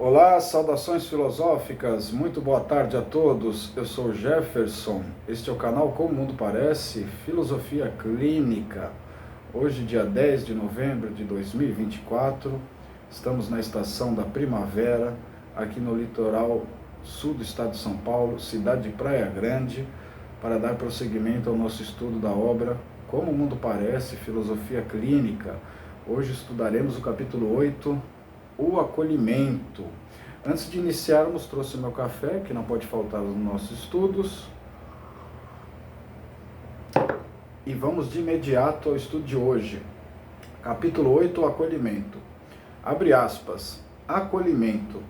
Olá, saudações filosóficas, muito boa tarde a todos, eu sou Jefferson, este é o canal Como o Mundo Parece, Filosofia Clínica. Hoje, dia 10 de novembro de 2024, estamos na estação da primavera, aqui no litoral sul do estado de São Paulo, cidade de Praia Grande, para dar prosseguimento ao nosso estudo da obra Como o Mundo Parece, Filosofia Clínica. Hoje estudaremos o capítulo 8, o acolhimento. Antes de iniciarmos, trouxe meu café, que não pode faltar nos nossos estudos. E vamos de imediato ao estudo de hoje. Capítulo 8, o acolhimento. Abre aspas. Acolhimento.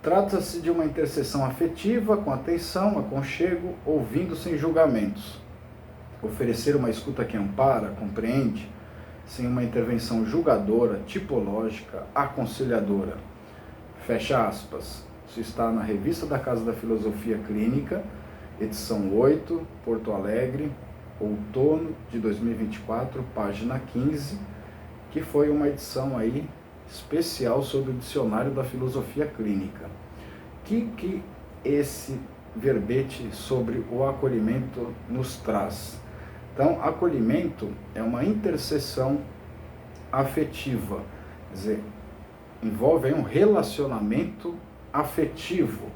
Trata-se de uma intercessão afetiva, com atenção, aconchego, ouvindo sem julgamentos. Oferecer uma escuta que ampara, compreende, sem uma intervenção julgadora, tipológica, aconselhadora. Fecha aspas. Isso está na Revista da Casa da Filosofia Clínica, edição 8, Porto Alegre, outono de 2024, página 15, que foi uma edição aí especial sobre o Dicionário da Filosofia Clínica. Que esse verbete sobre o acolhimento nos traz? Então, acolhimento é uma intercessão afetiva, quer dizer, envolve aí um relacionamento afetivo,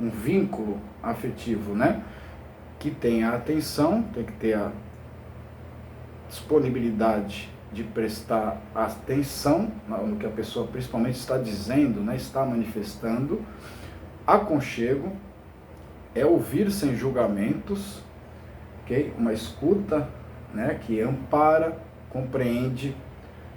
um vínculo afetivo, né? Que tem a atenção, tem que ter a disponibilidade de prestar atenção no que a pessoa principalmente está dizendo, né? Está manifestando. Aconchego é ouvir sem julgamentos, okay? Uma escuta, né, que ampara, compreende,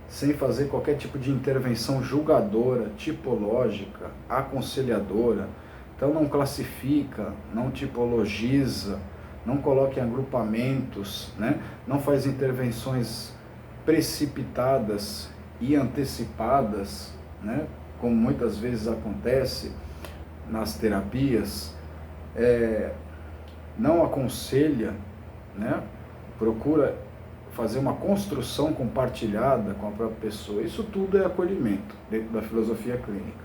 sem fazer qualquer tipo de intervenção julgadora, tipológica, aconselhadora. Então não classifica, não tipologiza, não coloca em agrupamentos, né? Não faz intervenções precipitadas e antecipadas, né? Como muitas vezes acontece nas terapias. Não aconselha, né? Procura fazer uma construção compartilhada com a própria pessoa. Isso tudo é acolhimento dentro da filosofia clínica.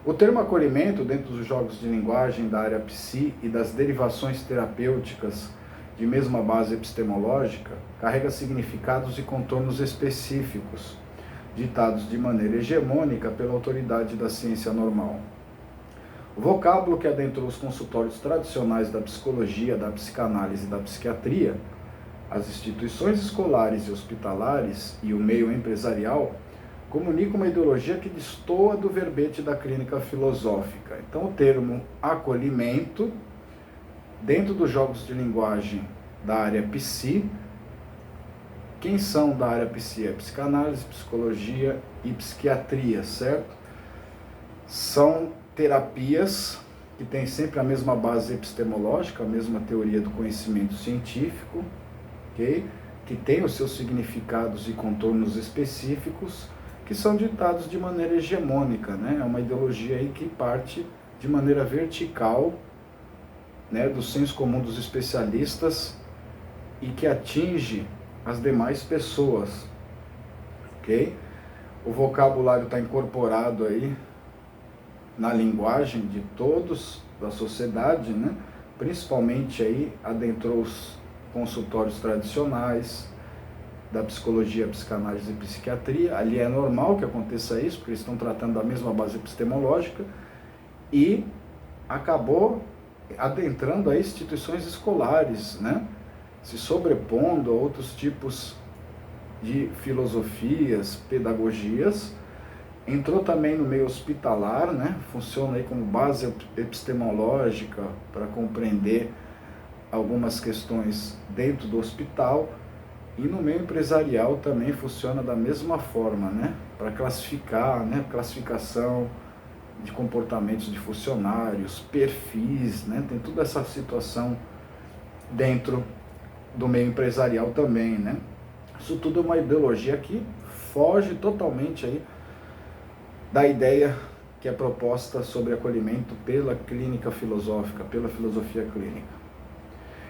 O termo acolhimento, dentro dos jogos de linguagem da área psi e das derivações terapêuticas de mesma base epistemológica, carrega significados e contornos específicos, ditados de maneira hegemônica pela autoridade da ciência normal. O vocábulo que adentrou os consultórios tradicionais da psicologia, da psicanálise e da psiquiatria, as instituições escolares e hospitalares e o meio empresarial comunicam uma ideologia que destoa do verbete da clínica filosófica. Então, o termo acolhimento, dentro dos jogos de linguagem da área psi, quem são da área psi? É psicanálise, psicologia e psiquiatria, certo? São terapias que têm sempre a mesma base epistemológica, a mesma teoria do conhecimento científico, okay? Que tem os seus significados e contornos específicos, que são ditados de maneira hegemônica, né? É uma ideologia aí que parte de maneira vertical, né, do senso comum dos especialistas e que atinge as demais pessoas, ok? O vocabulário está incorporado aí na linguagem de todos da sociedade, né? Principalmente aí adentrou os consultórios tradicionais da psicologia, psicanálise e psiquiatria. Ali é normal que aconteça isso, porque eles estão tratando da mesma base epistemológica, e acabou adentrando a instituições escolares, né? Se sobrepondo a outros tipos de filosofias, pedagogias. Entrou também no meio hospitalar, né? Funciona aí como base epistemológica para compreender algumas questões dentro do hospital, e no meio empresarial também funciona da mesma forma, né? Para classificar, né? Classificação de comportamentos de funcionários, perfis, né? Tem toda essa situação dentro do meio empresarial também, né? Isso tudo é uma ideologia que foge totalmente aí da ideia que é proposta sobre acolhimento pela clínica filosófica, pela filosofia clínica.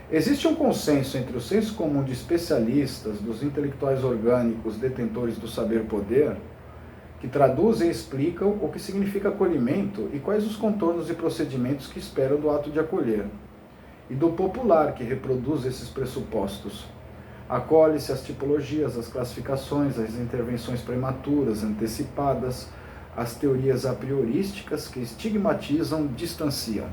Existe um consenso entre o senso comum de especialistas, dos intelectuais orgânicos, detentores do saber-poder, que traduzem e explicam o que significa acolhimento e quais os contornos e procedimentos que esperam do ato de acolher, e do popular, que reproduz esses pressupostos. Acolhe-se as tipologias, as classificações, as intervenções prematuras, antecipadas, as teorias a priorísticas que estigmatizam, distanciam.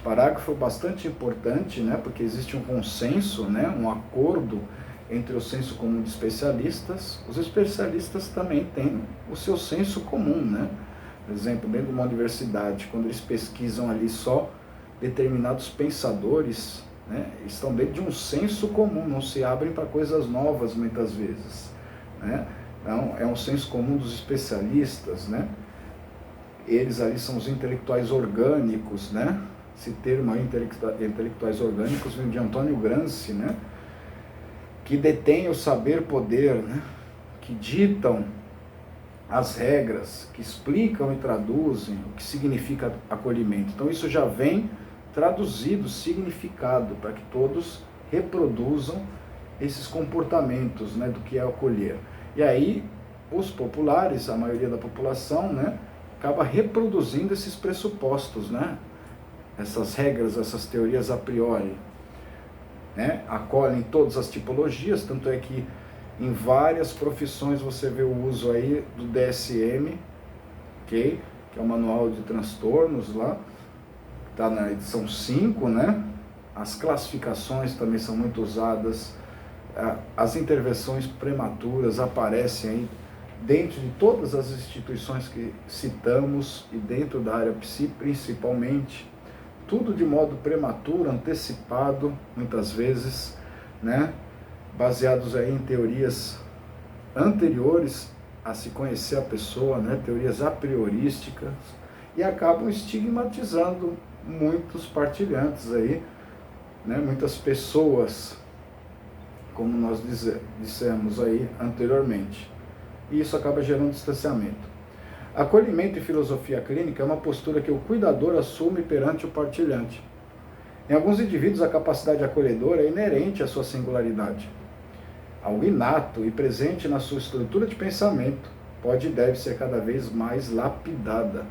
Parágrafo bastante importante, né, porque existe um consenso, né, um acordo entre o senso comum de especialistas. Os especialistas também têm o seu senso comum, né? Por exemplo, dentro de uma universidade, quando eles pesquisam ali só determinados pensadores, né, estão dentro de um senso comum, não se abrem para coisas novas muitas vezes, né? Então, é um senso comum dos especialistas, né? Eles ali são os intelectuais orgânicos, né? Esse termo aí, intelectuais orgânicos, vem de Antônio Gramsci, né? Que detêm o saber-poder, né? Que ditam as regras, que explicam e traduzem o que significa acolhimento. Então isso já vem traduzido, significado, para que todos reproduzam esses comportamentos, né, do que é acolher. E aí os populares, a maioria da população, né, acaba reproduzindo esses pressupostos, né, essas regras, essas teorias a priori, né, acolhem todas as tipologias, tanto é que em várias profissões você vê o uso aí do DSM, okay? Que é o Manual de Transtornos lá, está na edição 5, né? As classificações também são muito usadas, as intervenções prematuras aparecem aí dentro de todas as instituições que citamos e dentro da área psi principalmente, tudo de modo prematuro, antecipado, muitas vezes, né? Baseados aí em teorias anteriores a se conhecer a pessoa, né? Teorias a priorísticas, e acabam estigmatizando muitos partilhantes aí, né? Muitas pessoas, como nós dissemos aí anteriormente, e isso acaba gerando distanciamento. Acolhimento e filosofia clínica é uma postura que o cuidador assume perante o partilhante. Em alguns indivíduos, a capacidade acolhedora é inerente à sua singularidade, algo inato e presente na sua estrutura de pensamento, pode e deve ser cada vez mais lapidada,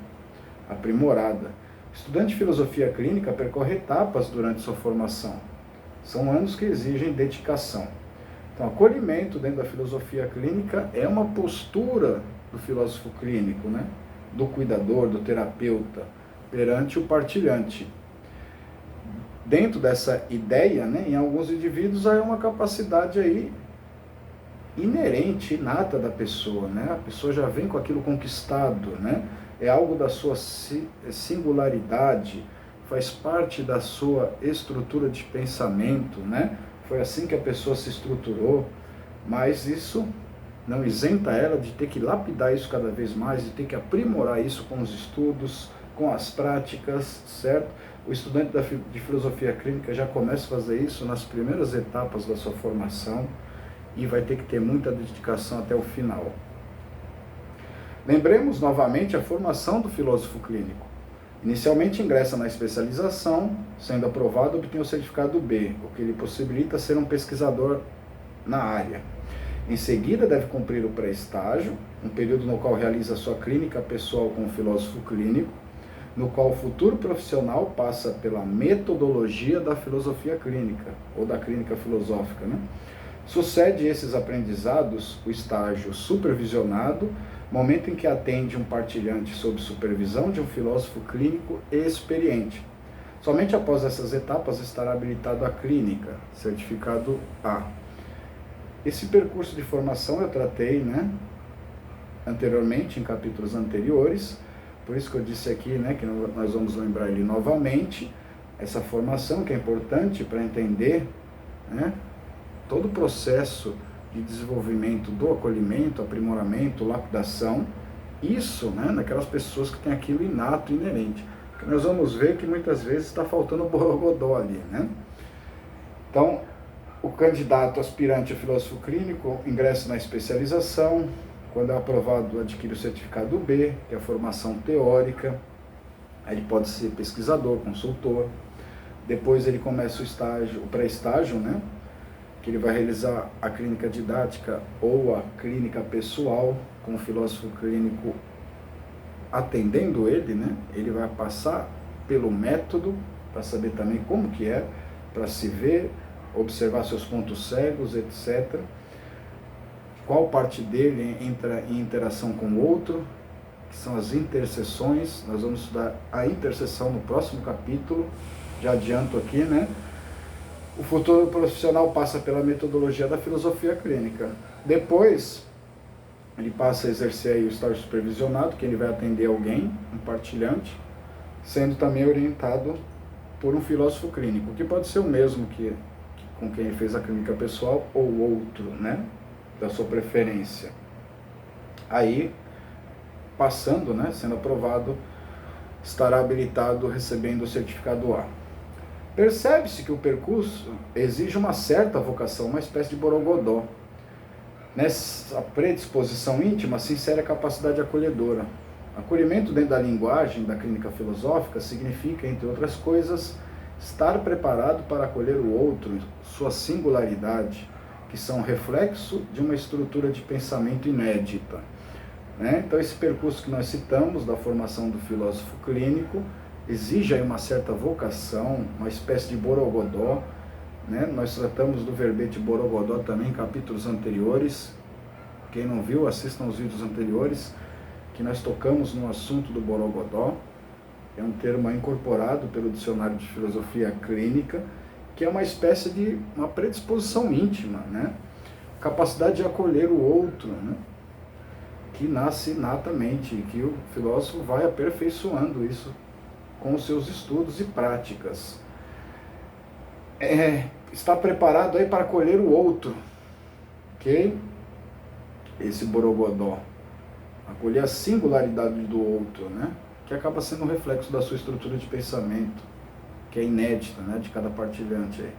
aprimorada. O estudante de filosofia clínica percorre etapas durante sua formação. São anos que exigem dedicação. Então, acolhimento dentro da filosofia clínica é uma postura do filósofo clínico, né? Do cuidador, do terapeuta, perante o partilhante. Dentro dessa ideia, né, em alguns indivíduos há uma capacidade aí inerente, inata da pessoa, né? A pessoa já vem com aquilo conquistado, né? É algo da sua singularidade, faz parte da sua estrutura de pensamento, né? Foi assim que a pessoa se estruturou, mas isso não isenta ela de ter que lapidar isso cada vez mais, de ter que aprimorar isso com os estudos, com as práticas, certo? O estudante de filosofia clínica já começa a fazer isso nas primeiras etapas da sua formação e vai ter que ter muita dedicação até o final. Lembremos novamente a formação do filósofo clínico. Inicialmente ingressa na especialização, sendo aprovado, obtém o certificado B, o que lhe possibilita ser um pesquisador na área. Em seguida, deve cumprir o pré-estágio, um período no qual realiza sua clínica pessoal com o filósofo clínico, no qual o futuro profissional passa pela metodologia da filosofia clínica, ou da clínica filosófica, né? Sucede esses aprendizados o estágio supervisionado, momento em que atende um partilhante sob supervisão de um filósofo clínico experiente. Somente após essas etapas estará habilitado à clínica, certificado A. Esse percurso de formação eu tratei, né, anteriormente, em capítulos anteriores, por isso que eu disse aqui, né, que nós vamos lembrar ele novamente, essa formação que é importante para entender, né, todo o processo de desenvolvimento do acolhimento, aprimoramento, lapidação, isso, né, naquelas pessoas que têm aquilo inato, inerente. Porque nós vamos ver que muitas vezes está faltando o borogodó ali, né? Então, o candidato aspirante a filósofo clínico ingressa na especialização, quando é aprovado adquire o certificado B, que é a formação teórica, aí ele pode ser pesquisador, consultor, depois ele começa o estágio, o pré-estágio, né? Que ele vai realizar a clínica didática ou a clínica pessoal, com o filósofo clínico atendendo ele, né? Ele vai passar pelo método para saber também como que é, para se ver, observar seus pontos cegos, etc. Qual parte dele entra em interação com o outro, que são as interseções. Nós vamos estudar a interseção no próximo capítulo, já adianto aqui, né? O futuro profissional passa pela metodologia da filosofia clínica. Depois, ele passa a exercer aí o estágio supervisionado, que ele vai atender alguém, um partilhante, sendo também orientado por um filósofo clínico, que pode ser o mesmo com quem ele fez a clínica pessoal ou outro, né, da sua preferência. Aí, passando, né, sendo aprovado, estará habilitado recebendo o certificado A. Percebe-se que o percurso exige uma certa vocação, uma espécie de borogodó. Nessa predisposição íntima se insere a capacidade acolhedora. Acolhimento dentro da linguagem da clínica filosófica significa, entre outras coisas, estar preparado para acolher o outro, sua singularidade, que são reflexo de uma estrutura de pensamento inédita. Né? Então, esse percurso que nós citamos, da formação do filósofo clínico, exige aí uma certa vocação, uma espécie de borogodó, né? Nós tratamos do verbete borogodó também em capítulos anteriores. Quem não viu, assistam os vídeos anteriores, que nós tocamos no assunto do borogodó. É um termo incorporado pelo Dicionário de Filosofia Clínica, que é uma espécie de uma predisposição íntima, né? Capacidade de acolher o outro, né? Que nasce inatamente, que o filósofo vai aperfeiçoando isso com os seus estudos e práticas. Está preparado aí para acolher o outro, ok? Esse borogodó, acolher a singularidade do outro, né? Que acaba sendo um reflexo da sua estrutura de pensamento, que é inédita, né? De cada partilhante aí.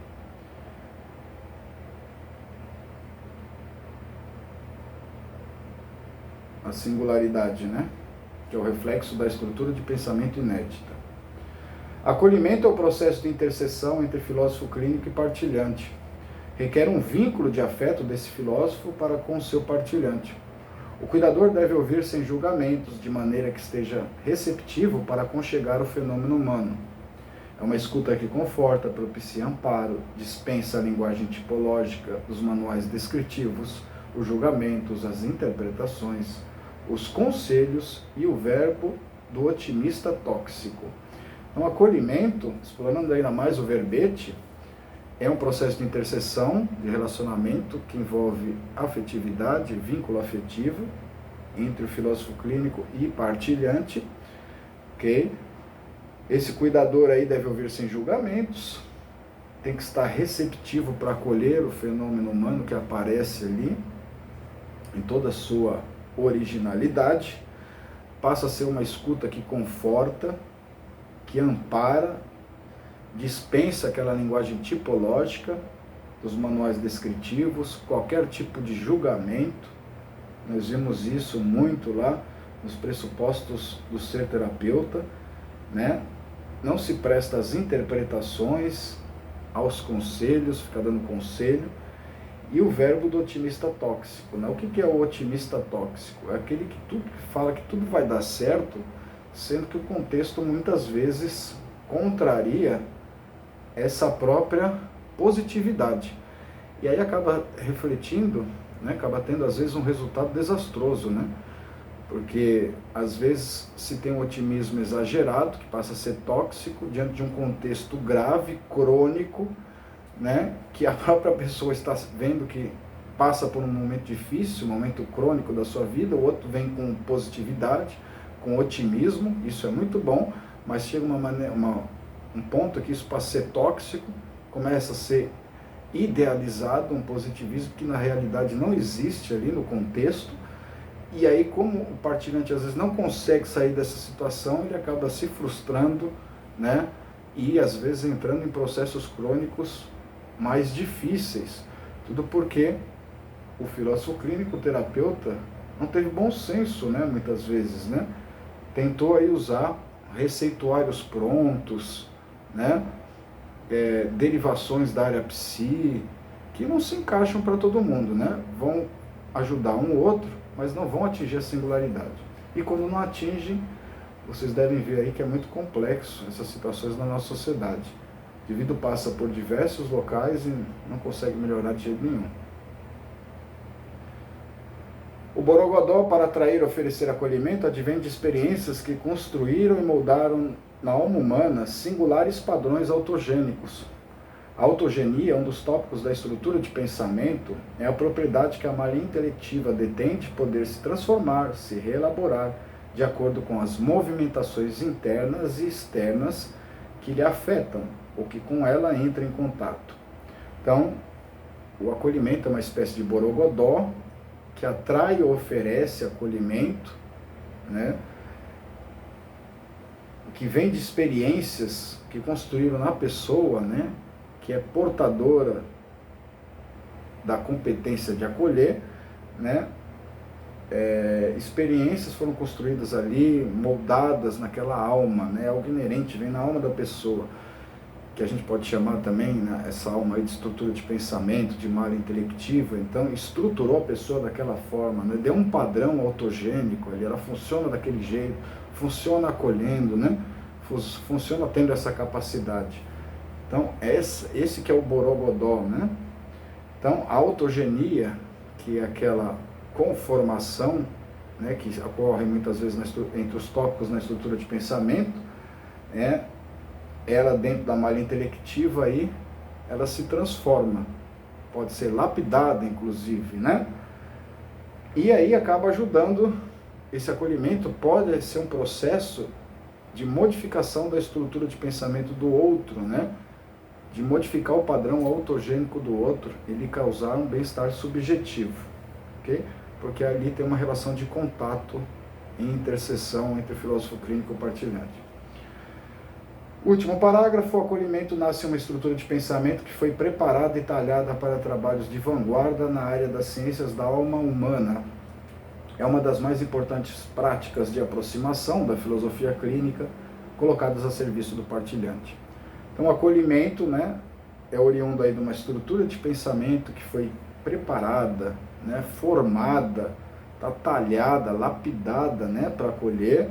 A singularidade, né? Que é o reflexo da estrutura de pensamento inédita. Acolhimento é o processo de interseção entre filósofo clínico e partilhante. Requer um vínculo de afeto desse filósofo para com o seu partilhante. O cuidador deve ouvir sem julgamentos, de maneira que esteja receptivo para aconchegar o fenômeno humano. É uma escuta que conforta, propicia amparo, dispensa a linguagem tipológica, os manuais descritivos, os julgamentos, as interpretações, os conselhos e o verbo do otimista tóxico. Então, acolhimento, explorando ainda mais o verbete, é um processo de interseção, de relacionamento que envolve afetividade, vínculo afetivo entre o filósofo clínico e partilhante, ok? Esse cuidador aí deve ouvir sem julgamentos, tem que estar receptivo para acolher o fenômeno humano que aparece ali, em toda a sua originalidade, passa a ser uma escuta que conforta, que ampara, dispensa aquela linguagem tipológica dos manuais descritivos, qualquer tipo de julgamento. Nós vimos isso muito lá nos pressupostos do ser terapeuta, né? Não se presta às interpretações, aos conselhos, fica dando conselho. E o verbo do otimista tóxico, né? O que é o otimista tóxico? É aquele que fala que tudo vai dar certo, sendo que o contexto muitas vezes contraria essa própria positividade. E aí acaba refletindo, né? Acaba tendo às vezes um resultado desastroso, né? Porque às vezes se tem um otimismo exagerado, que passa a ser tóxico, diante de um contexto grave, crônico, né? Que a própria pessoa está vendo que passa por um momento difícil, um momento crônico da sua vida, o outro vem com positividade, com otimismo, isso é muito bom, mas chega um ponto que isso passa a ser tóxico, começa a ser idealizado, um positivismo que na realidade não existe ali no contexto, e aí como o partilhante às vezes não consegue sair dessa situação, ele acaba se frustrando, né? E às vezes entrando em processos crônicos mais difíceis, tudo porque o filósofo clínico, o terapeuta, não teve bom senso, né, muitas vezes, né? Tentou aí usar receituários prontos, né? Derivações da área psi, que não se encaixam para todo mundo, né? Vão ajudar um ou outro, mas não vão atingir a singularidade. E quando não atingem, vocês devem ver aí que é muito complexo essas situações na nossa sociedade. O indivíduo passa por diversos locais e não consegue melhorar de jeito nenhum. O Borogodó, para atrair e oferecer acolhimento, advém de experiências que construíram e moldaram na alma humana singulares padrões autogênicos. A autogenia, um dos tópicos da estrutura de pensamento, é a propriedade que a malha intelectiva detém de poder se transformar, se reelaborar, de acordo com as movimentações internas e externas que lhe afetam, ou que com ela entram em contato. Então, o acolhimento é uma espécie de Borogodó, que atrai ou oferece acolhimento, né? Que vem de experiências que construíram na pessoa, né? Que é portadora da competência de acolher, né? Experiências foram construídas ali, moldadas naquela alma, né? Algo inerente, vem na alma da pessoa, que a gente pode chamar também, né, essa alma aí de estrutura de pensamento, de malha intelectiva. Então estruturou a pessoa daquela forma, né? Deu um padrão autogênico ali, ela funciona daquele jeito, funciona acolhendo, né? Funciona tendo essa capacidade. Então esse que é o Borogodó, né? Então a autogenia, que é aquela conformação, né, que ocorre muitas vezes entre os tópicos na estrutura de pensamento, ela dentro da malha intelectiva aí, ela se transforma, pode ser lapidada inclusive, né? E aí acaba ajudando, esse acolhimento pode ser um processo de modificação da estrutura de pensamento do outro, né? De modificar o padrão autogênico do outro e lhe causar um bem-estar subjetivo, ok? Porque ali tem uma relação de contato e interseção entre o filósofo clínico e o partilhante. Último parágrafo: o acolhimento nasce uma estrutura de pensamento que foi preparada e talhada para trabalhos de vanguarda na área das ciências da alma humana. É uma das mais importantes práticas de aproximação da filosofia clínica colocadas a serviço do partilhante. Então o acolhimento, né, é oriundo aí de uma estrutura de pensamento que foi preparada, né, formada, tá talhada, lapidada, né, para acolher,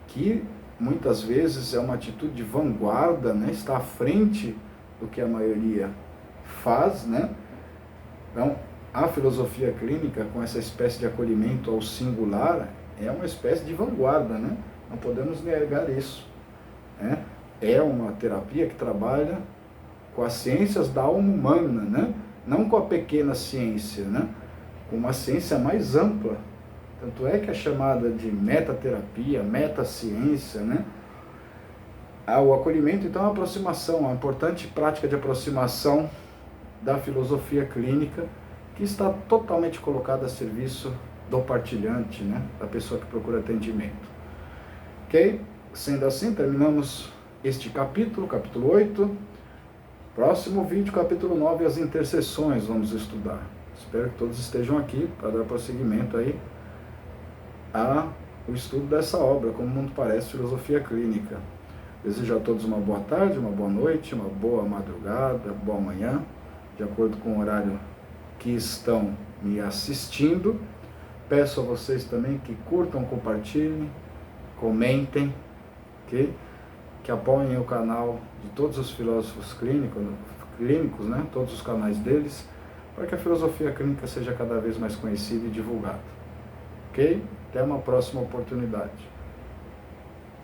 que muitas vezes é uma atitude de vanguarda, né, está à frente do que a maioria faz, né? Então, a filosofia clínica, com essa espécie de acolhimento ao singular, é uma espécie de vanguarda, né? Não podemos negar isso, né? É uma terapia que trabalha com as ciências da alma humana, né? Não com a pequena ciência, né? Com uma ciência mais ampla. Tanto é que é chamada de metaterapia, metaciência, né? O acolhimento, então, é uma aproximação, uma importante prática de aproximação da filosofia clínica, que está totalmente colocada a serviço do partilhante, né? Da pessoa que procura atendimento. Ok? Sendo assim, terminamos este capítulo, capítulo 8. Próximo vídeo, capítulo 9, as interseções, vamos estudar. Espero que todos estejam aqui para dar prosseguimento aí o estudo dessa obra, Como o Mundo Parece, Filosofia Clínica. Desejo a todos uma boa tarde, uma boa noite, uma boa madrugada, boa manhã, de acordo com o horário que estão me assistindo. Peço a vocês também que curtam, compartilhem, comentem, okay? Que apoiem o canal de todos os filósofos clínicos, né? Todos os canais deles, para que a filosofia clínica seja cada vez mais conhecida e divulgada. Ok? Até uma próxima oportunidade.